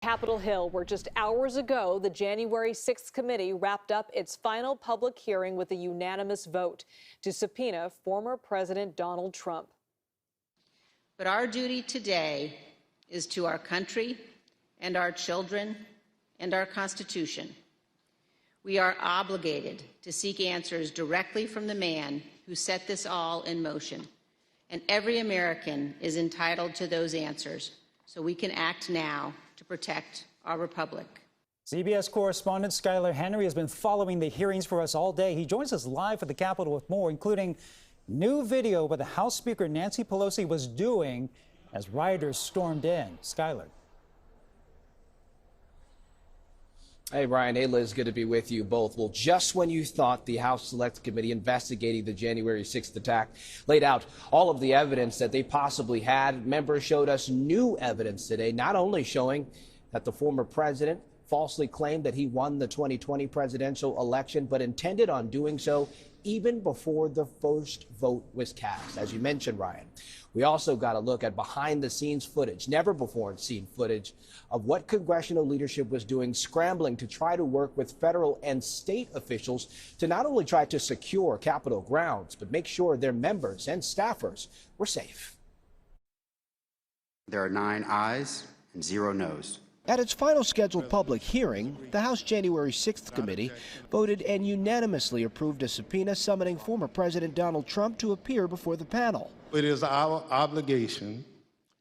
Capitol Hill, where just hours ago, the January 6th committee wrapped up its final public hearing with a unanimous vote to subpoena former President Donald Trump. But our duty today is to our country and our children and our Constitution. We are obligated to seek answers directly from the man who set this all in motion. And every American is entitled to those answers, so we can act now to protect our republic. CBS correspondent Skyler Henry has been following the hearings for us all day. He joins us live at the Capitol with more, including new video of what the House Speaker Nancy Pelosi was doing as rioters stormed in. Skyler. Hey, Brian. Hey, Liz. Good to be with you both. Well, just when you thought the House Select Committee investigating the January 6th attack laid out all of the evidence that they possibly had, members showed us new evidence today, not only showing that the former president falsely claimed that he won the 2020 presidential election, but intended on doing so even before the first vote was cast. As you mentioned, Ryan, we also got a look at behind-the-scenes footage, never before seen footage, of what congressional leadership was doing, scrambling to try to work with federal and state officials to not only try to secure Capitol grounds, but make sure their members and staffers were safe. There are 9 ayes and 0 noes. At its final scheduled public hearing, the House January 6th committee voted and unanimously approved a subpoena summoning former President Donald Trump to appear before the panel. It is our obligation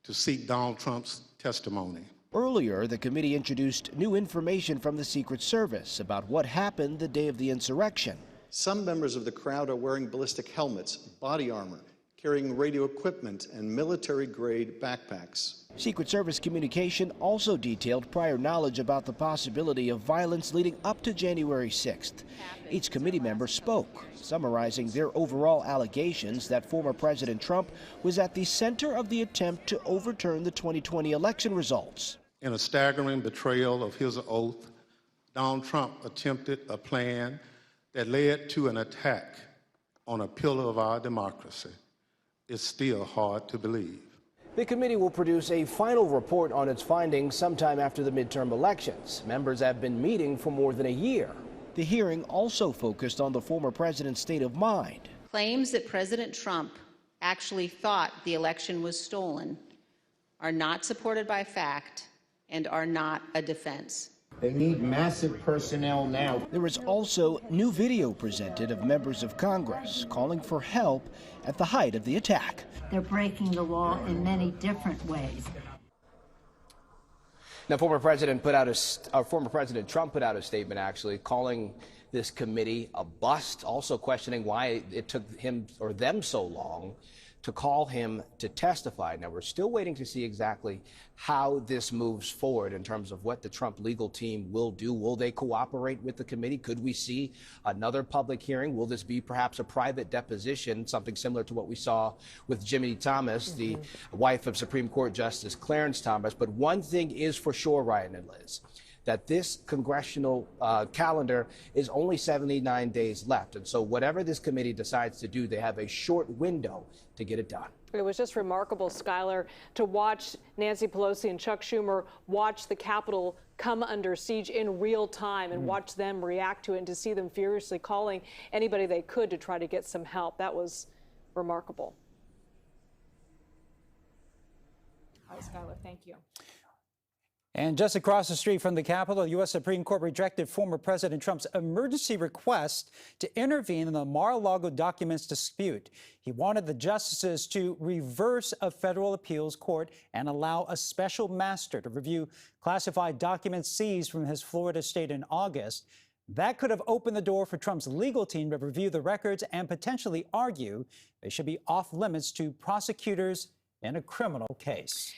to seek Donald Trump's testimony. Earlier, the committee introduced new information from the Secret Service about what happened the day of the insurrection. Some members of the crowd are wearing ballistic helmets, body armor, carrying radio equipment, and military-grade backpacks. Secret Service communication also detailed prior knowledge about the possibility of violence leading up to January 6th. Each committee member spoke, summarizing their overall allegations that former President Trump was at the center of the attempt to overturn the 2020 election results. In a staggering betrayal of his oath, Donald Trump attempted a plan that led to an attack on a pillar of our democracy. It's still hard to believe. The committee will produce a final report on its findings sometime after the midterm elections. Members have been meeting for more than a year. The hearing also focused on the former president's state of mind. Claims that President Trump actually thought the election was stolen are not supported by fact and are not a defense. They need massive personnel now. There is also new video presented of members of Congress calling for help at the height of the attack. They're breaking the law in many different ways. Now, former President Trump put out a statement, actually, calling this committee a bust, also questioning why it took him or them so long to call him to testify. Now, we're still waiting to see exactly how this moves forward in terms of what the Trump legal team will do. Will they cooperate with the committee? Could we see another public hearing? Will this be perhaps a private deposition, something similar to what we saw with Jimmy Thomas, the wife of Supreme Court Justice Clarence Thomas? But one thing is for sure, Ryan and Liz, that this congressional calendar is only 79 days left. And so whatever this committee decides to do, they have a short window to get it done. It was just remarkable, Skyler, to watch Nancy Pelosi and Chuck Schumer watch the Capitol come under siege in real time and watch them react to it, and to see them furiously calling anybody they could to try to get some help. That was remarkable. All right, Skyler, thank you. And just across the street from the Capitol, the U.S. Supreme Court rejected former President Trump's emergency request to intervene in the Mar-a-Lago documents dispute. He wanted the justices to reverse a federal appeals court and allow a special master to review classified documents seized from his Florida estate in August. That could have opened the door for Trump's legal team to review the records and potentially argue they should be off limits to prosecutors in a criminal case.